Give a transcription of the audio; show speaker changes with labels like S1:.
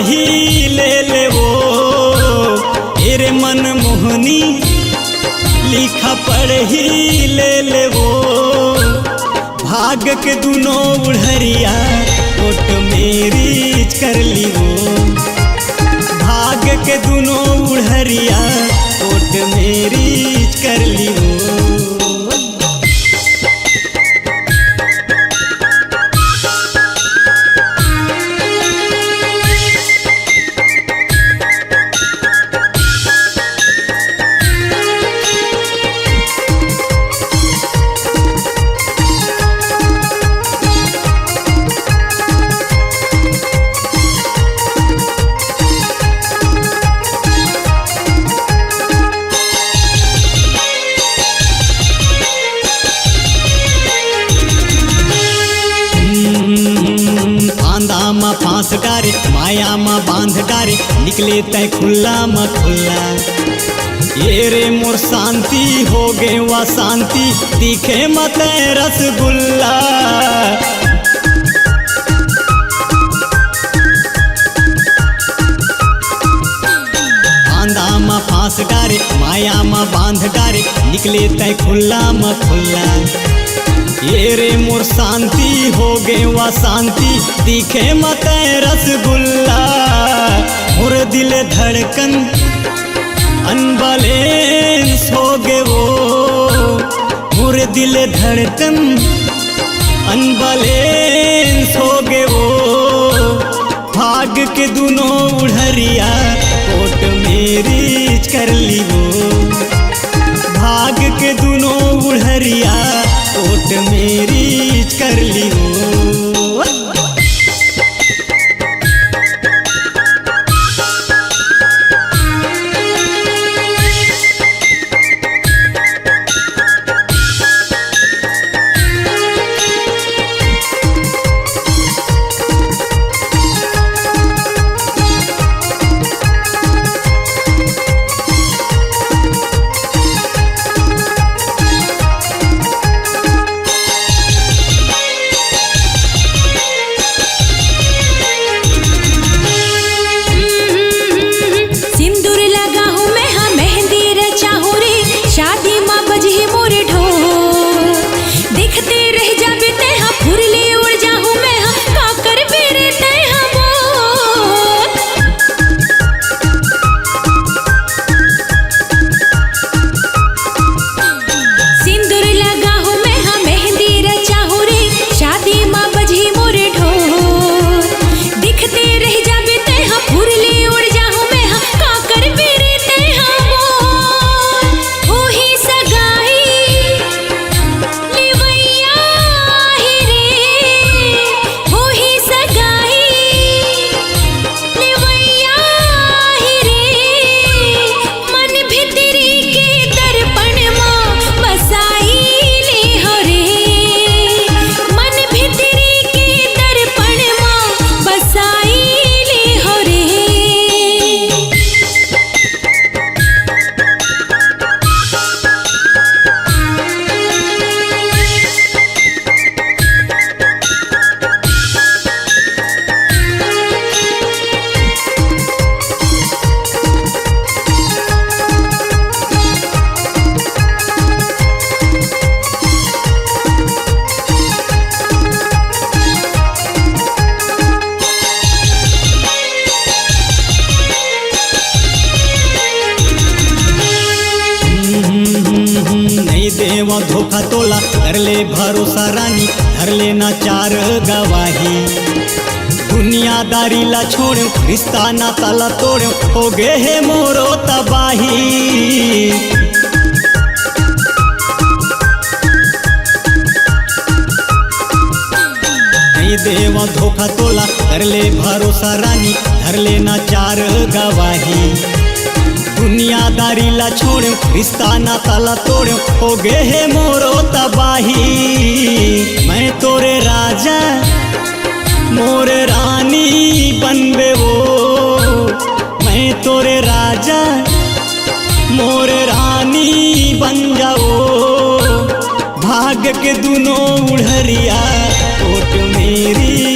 S1: ही ले वो तेरे मन मोहनी लिखा पढ़ ही ले वो भाग के दोनों उड़हरिया कोट मेरी कर ली वो भाग के दोनों उड़हरिया कोट मेरी कर ली वो। फांस डारे माया मा बांध डारे निकले तय खुला म खुला ये रे मोर शांति हो गए वा शांति दिखे मत रसगुल्ला। बांधा मा फांस डारे माया मा बांध डारे निकले तय खुला म खुला ये रे मोर शांति हो गए वा शांति दिखे मत रसगुल्ला। मोर दिल धड़कन अनबैलेंस हो गए वो मोर दिल धड़कन अनबैलेंस हो गए वो भाग के दोनों उड़हरिया कोट मेरी कर ली वो भाग के दोनों उड़हरिया कोट मेरी कर ली वो। देवा धोखा तोला कर ले भरोसा रानी धर लेना चार गवाही दुनियादारी ला छोड़ रिश्ता नाता ला तोड़ हो गए है मोरो तबाही। नहीं देवा धोखा तोला कर ले भरोसा रानी धर लेना चार गवाही दुनियादारी ला छोड़ रिश्ता नाता ला तोड़ हो गए है मोरो तबाही। मैं तोरे राजा मोरे रानी बनबे वो मैं तोरे राजा मोरे रानी बन जाओ भाग के दोनों उड़हरिया कोट मेरी